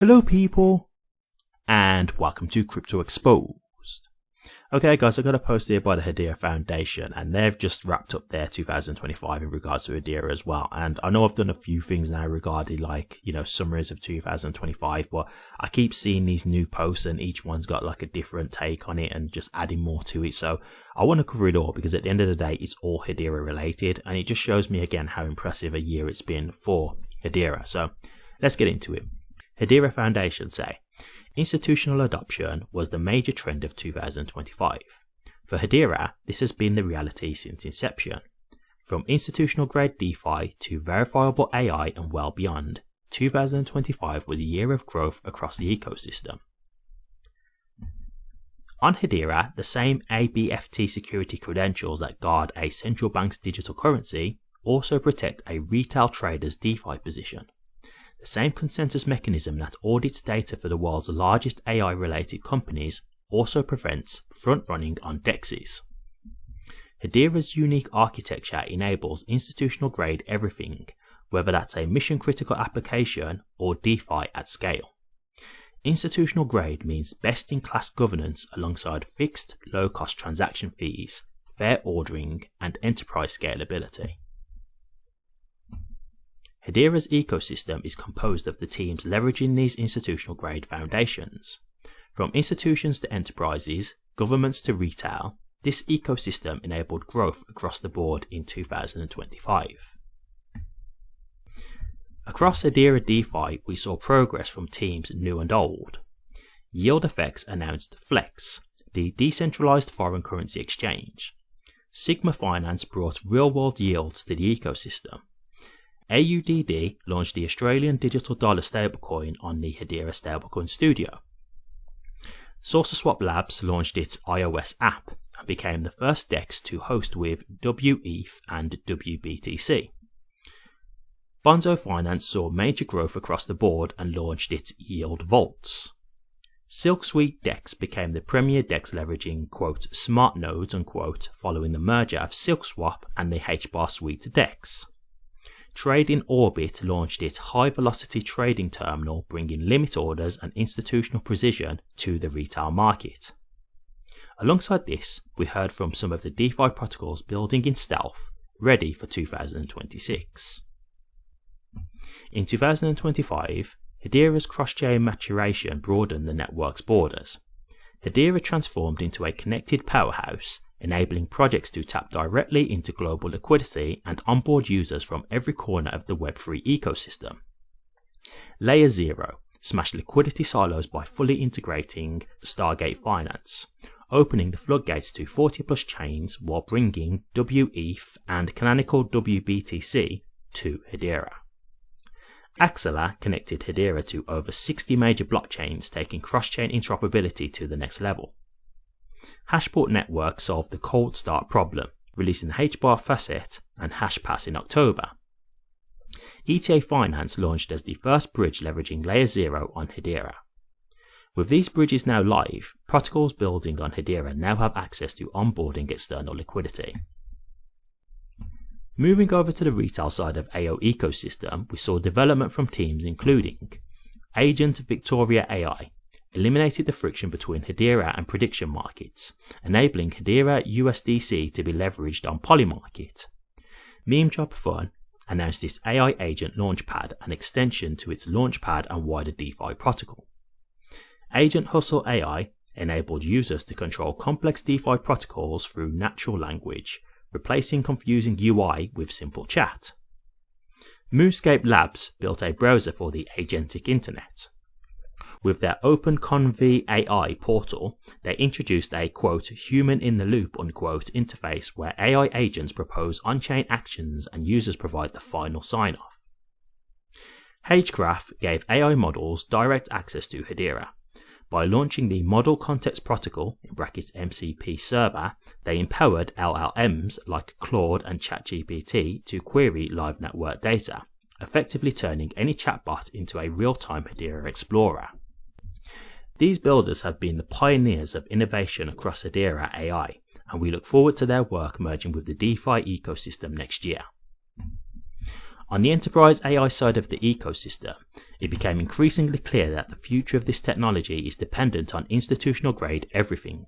Hello people, and welcome to Crypto Exposed. Okay guys, I got a post here by the Hedera Foundation, and they've just wrapped up their 2025 in regards to Hedera as well. And I know I've done a few things now regarding summaries of 2025, but I keep seeing these new posts and each one's got like a different take on it and just adding more to it. So I want to cover it all because at the end of the day, it's all Hedera related, and it just shows me again how impressive a year it's been for Hedera. So let's get into it. Hedera Foundation say, institutional adoption was the major trend of 2025. For Hedera, this has been the reality since inception. From institutional grade DeFi to verifiable AI and well beyond, 2025 was a year of growth across the ecosystem. On Hedera, the same ABFT security credentials that guard a central bank's digital currency also protect a retail trader's DeFi position. The same consensus mechanism that audits data for the world's largest AI-related companies also prevents front-running on DEXs. Hedera's unique architecture enables institutional-grade everything, whether that's a mission-critical application or DeFi at scale. Institutional-grade means best-in-class governance alongside fixed, low-cost transaction fees, fair ordering, and enterprise scalability. Hedera's ecosystem is composed of the teams leveraging these institutional-grade foundations. From institutions to enterprises, governments to retail, this ecosystem enabled growth across the board in 2025. Across Hedera DeFi, we saw progress from teams new and old. YieldFX announced Flex, the decentralized foreign currency exchange. Sigma Finance brought real-world yields to the ecosystem. AUDD launched the Australian digital dollar stablecoin on the Hedera Stablecoin Studio. SourceSwap Labs launched its iOS app and became the first DEX to host with WETH and WBTC. Bonzo Finance saw major growth across the board and launched its Yield Vaults. Silk Suite DEX became the premier DEX leveraging quote smart nodes unquote following the merger of SilkSwap and the HBAR Suite DEX. Trading Orbit launched its high-velocity trading terminal, bringing limit orders and institutional precision to the retail market. Alongside this, we heard from some of the DeFi protocols building in stealth, ready for 2026. In 2025, Hedera's cross-chain maturation broadened the network's borders. Hedera transformed into a connected powerhouse, enabling projects to tap directly into global liquidity and onboard users from every corner of the Web3 ecosystem. Layer 0 smashed liquidity silos by fully integrating Stargate Finance, opening the floodgates to 40 plus chains while bringing WETH and canonical WBTC to Hedera. Axela connected Hedera to over 60 major blockchains, taking cross-chain interoperability to the next level. Hashport Network solved the cold start problem, releasing the HBAR Facet and HashPass in October. ETA Finance launched as the first bridge leveraging Layer 0 on Hedera. With these bridges now live, protocols building on Hedera now have access to onboarding external liquidity. Moving over to the retail side of AO ecosystem, we saw development from teams including Agent Victoria AI, eliminated the friction between Hedera and prediction markets, enabling Hedera USDC to be leveraged on Polymarket. MemeJob Fun announced its AI agent launchpad, an extension to its launchpad and wider DeFi protocol. Agent Hustle AI enabled users to control complex DeFi protocols through natural language, replacing confusing UI with simple chat. Moonscape Labs built a browser for the agentic internet. With their OpenConv AI portal, they introduced a quote human-in-the-loop unquote interface where AI agents propose on-chain actions and users provide the final sign-off. hashgraph gave AI models direct access to Hedera. By launching the Model Context Protocol (MCP) server, they empowered LLMs like Claude and ChatGPT to query live network data, effectively turning any chatbot into a real-time Hedera explorer. These builders have been the pioneers of innovation across Hedera AI, and we look forward to their work merging with the DeFi ecosystem next year. On the enterprise AI side of the ecosystem, it became increasingly clear that the future of this technology is dependent on institutional grade everything.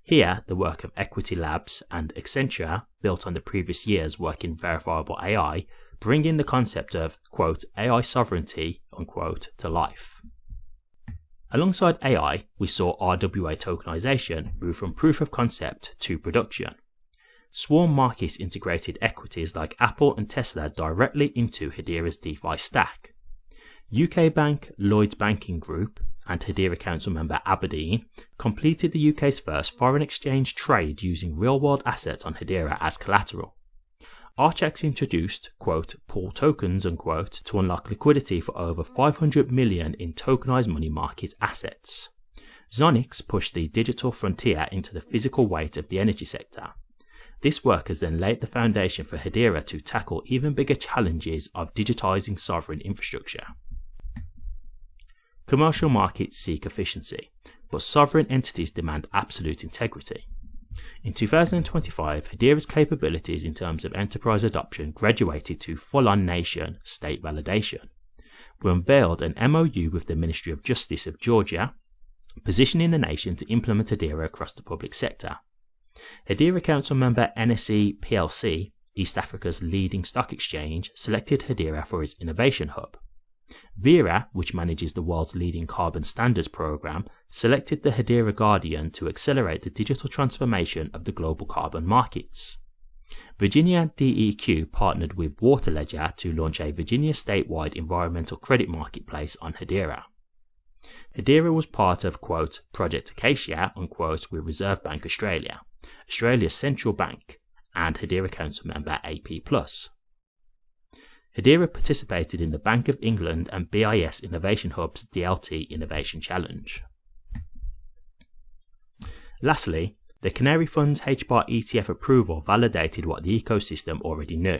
Here, the work of Equity Labs and Accenture, built on the previous year's work in verifiable AI, bring in the concept of, quote, AI sovereignty, unquote, to life. Alongside AI, we saw RWA tokenization move from proof of concept to production. Swarm Markets integrated equities like Apple and Tesla directly into Hedera's DeFi stack. UK Bank, Lloyds Banking Group, and Hedera Council member Aberdeen completed the UK's first foreign exchange trade using real-world assets on Hedera as collateral. Archax introduced, quote, pool tokens, unquote, to unlock liquidity for over 500 million in tokenized money market assets. Zonix pushed the digital frontier into the physical weight of the energy sector. This work has then laid the foundation for Hedera to tackle even bigger challenges of digitizing sovereign infrastructure. Commercial markets seek efficiency, but sovereign entities demand absolute integrity. In 2025, Hedera's capabilities in terms of enterprise adoption graduated to full-on nation state validation. We unveiled an MOU with the Ministry of Justice of Georgia, positioning the nation to implement Hedera across the public sector. Hedera Council member NSE plc, East Africa's leading stock exchange, selected Hedera for its innovation hub. Vera, which manages the world's leading carbon standards program, selected the Hedera Guardian to accelerate the digital transformation of the global carbon markets. Virginia DEQ partnered with Waterledger to launch a Virginia statewide environmental credit marketplace on Hedera. Hedera was part of, quote, Project Acacia, unquote, with Reserve Bank Australia, Australia's central bank, and Hedera Council member AP+. Hedera participated in the Bank of England and BIS Innovation Hub's DLT Innovation Challenge. Lastly, the Canary Fund's HBAR ETF approval validated what the ecosystem already knew,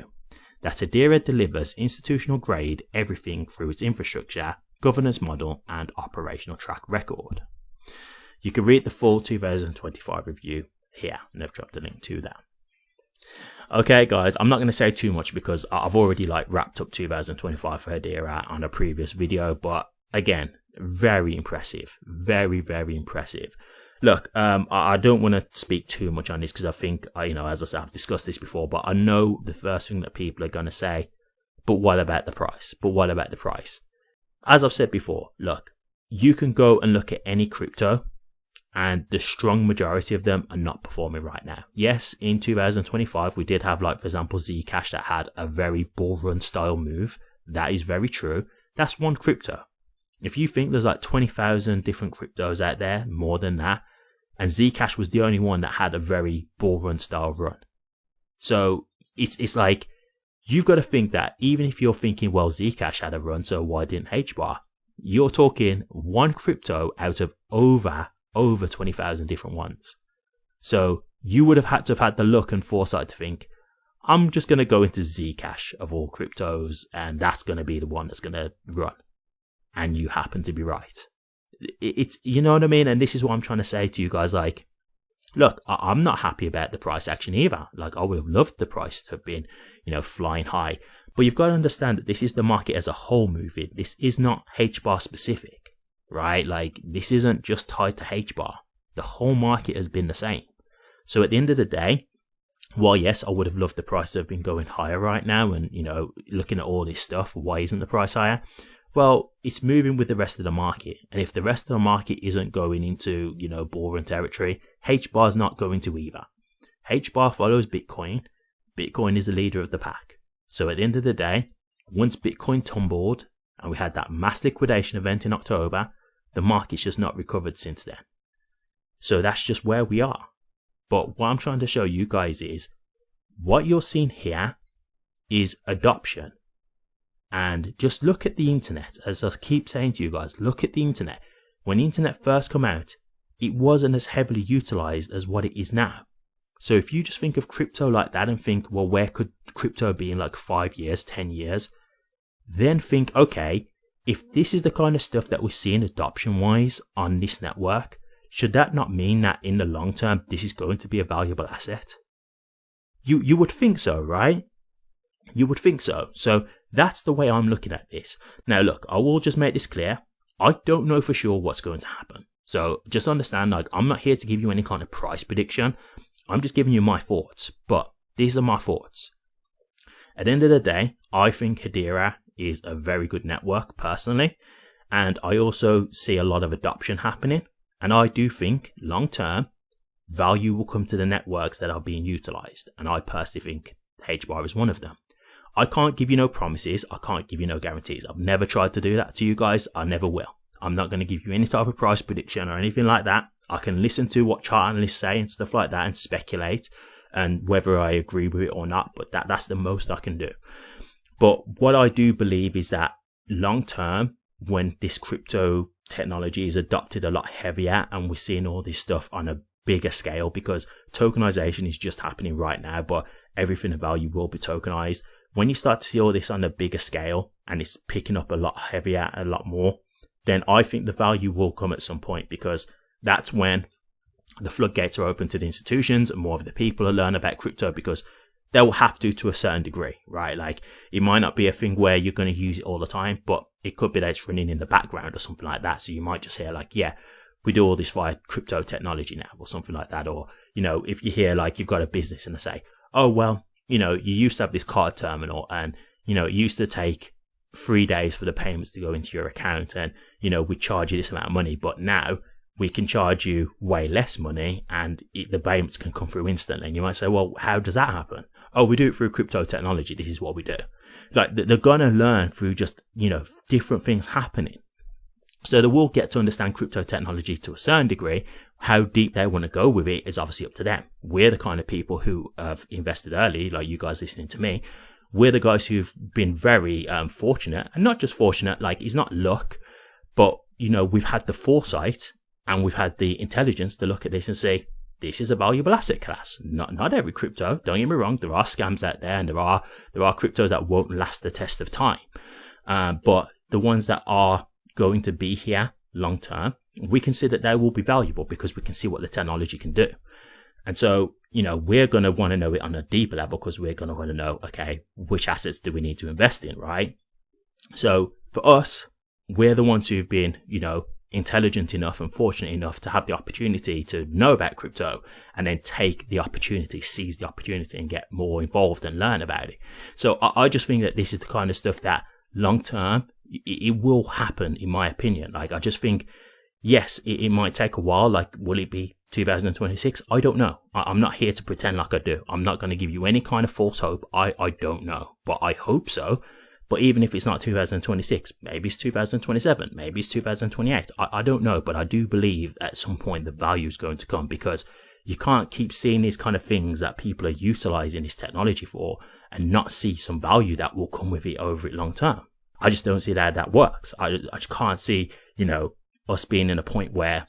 that Hedera delivers institutional grade everything through its infrastructure, governance model, and operational track record. You can read the full 2025 review here, and I've dropped a link to that. Okay guys, I'm not going to say too much because I've already wrapped up 2025 for Hedera on a previous video, but again, very impressive, very impressive. Look, I don't want to speak too much on this because I think, as I said, I've discussed this before, but I know the first thing that people are going to say, but what about the price? But what about the price? As I've said before, look, you can go and look at any crypto, and the strong majority of them are not performing right now. Yes, in 2025, we did have, for example, Zcash that had a very bull run style move. That is very true. That's one crypto. If you think there's 20,000 different cryptos out there, more than that, and Zcash was the only one that had a very bull run style run. So it's like, you've got to think that even if you're thinking, well, Zcash had a run, so why didn't HBAR? You're talking one crypto out of over 20,000 different ones. So you would have had the look and foresight to think, I'm just going to go into Zcash of all cryptos, and that's going to be the one that's going to run. And you happen to be right. It's, you know what I mean? And this is what I'm trying to say to you guys. Look, I'm not happy about the price action either. I would have loved the price to have been, flying high. But you've got to understand that this is the market as a whole moving. This is not HBAR specific, right? This isn't just tied to HBAR. The whole market has been the same. So at the end of the day, while yes, I would have loved the price to have been going higher right now and, looking at all this stuff, why isn't the price higher? Well, it's moving with the rest of the market. And if the rest of the market isn't going into, bull run territory, HBAR is not going to either. HBAR follows Bitcoin. Bitcoin is the leader of the pack. So at the end of the day, once Bitcoin tumbled and we had that mass liquidation event in October, the market's just not recovered since then. So that's just where we are. But what I'm trying to show you guys is what you're seeing here is adoption. And just look at the internet. As I keep saying to you guys, look at the internet. When the internet first came out, it wasn't as heavily utilized as what it is now. So if you just think of crypto like that and think, well, where could crypto be in 5 years, 10 years? Then think, okay, if this is the kind of stuff that we're seeing adoption wise on this network, should that not mean that in the long term, this is going to be a valuable asset? You would think so, right? You would think so. So that's the way I'm looking at this. Now look, I will just make this clear. I don't know for sure what's going to happen. So just understand, like, I'm not here to give you any kind of price prediction. I'm just giving you my thoughts, but these are my thoughts. At the end of the day, I think Hedera is a very good network personally. And I also see a lot of adoption happening. And I do think long term, value will come to the networks that are being utilized. And I personally think HBAR is one of them. I can't give you no promises. I can't give you no guarantees. I've never tried to do that to you guys. I never will. I'm not going to give you any type of price prediction or anything like that. I can listen to what chart analysts say and stuff like that and speculate and whether I agree with it or not. But that's the most I can do. But what I do believe is that long term, when this crypto technology is adopted a lot heavier and we're seeing all this stuff on a bigger scale, because tokenization is just happening right now, but everything of value will be tokenized. When you start to see all this on a bigger scale and it's picking up a lot heavier, a lot more, then I think the value will come at some point, because that's when the floodgates are open to the institutions and more of the people will learn about crypto, because they will have to a certain degree, right? Like, it might not be a thing where you're going to use it all the time, but it could be that it's running in the background or something like that. So you might just hear like, yeah, we do all this via crypto technology now or something like that. Or, you know, if you hear like you've got a business and they say, oh, well, you know, you used to have this card terminal and, you know, it used to take 3 days for the payments to go into your account and, you know, we charge you this amount of money, but now we can charge you way less money and the payments can come through instantly. And you might say, well, how does that happen? Oh, we do it through crypto technology. This is what we do. Like, they're going to learn through just, you know, different things happening. So they will get to understand crypto technology to a certain degree. How deep they want to go with it is obviously up to them. We're the kind of people who have invested early, like you guys listening to me. We're the guys who've been very fortunate, and not just fortunate, like, it's not luck, but, you know, we've had the foresight and we've had the intelligence to look at this and say, this is a valuable asset class. Not every crypto, don't get me wrong, there are scams out there and there are cryptos that won't last the test of time. But the ones that are going to be here long term, we consider they will be valuable because we can see what the technology can do. And so, you know, we're going to want to know it on a deeper level because we're going to want to know, okay, which assets do we need to invest in, right? So for us, we're the ones who've been, you know, intelligent enough and fortunate enough to have the opportunity to know about crypto and then take the opportunity, seize the opportunity and get more involved and learn about it. So I just think that this is the kind of stuff that long term, it will happen, in my opinion. Like, I just think, yes, it might take a while. Like, will it be 2026? I don't know. I'm not here to pretend like I do. I'm not going to give you any kind of false hope. I don't know, but I hope so. But even if it's not 2026, maybe it's 2027, maybe it's 2028. I don't know, but I do believe at some point the value is going to come, because you can't keep seeing these kind of things that people are utilizing this technology for and not see some value that will come with it over it long term. I just don't see that works. I just can't see, you know, us being in a point where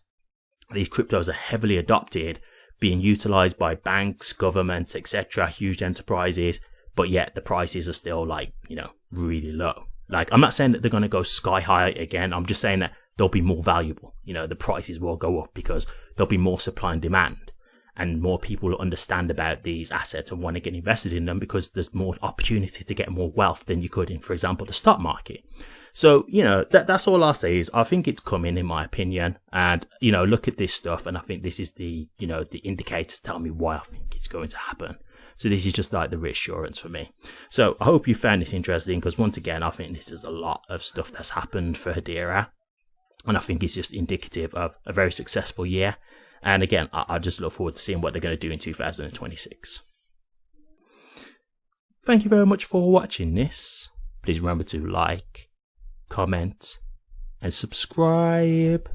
these cryptos are heavily adopted, being utilized by banks, governments, etc., huge enterprises, but yet the prices are still, like, you know, really low. Like, I'm not saying that they're going to go sky high again. I'm just saying that they'll be more valuable. You know, the prices will go up because there'll be more supply and demand, and more people will understand about these assets and want to get invested in them because there's more opportunity to get more wealth than you could in, for example, the stock market. So, you know, that's all I'll say is I think it's coming, in my opinion. And, you know, look at this stuff, and I think this is the, you know, the indicators tell me why I think it's going to happen. So this is just like the reassurance for me. So I hope you found this interesting, because once again, I think this is a lot of stuff that's happened for Hedera. And I think it's just indicative of a very successful year. And again, I just look forward to seeing what they're going to do in 2026. Thank you very much for watching this. Please remember to like, comment, and subscribe.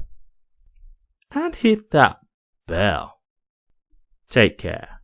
And hit that bell. Take care.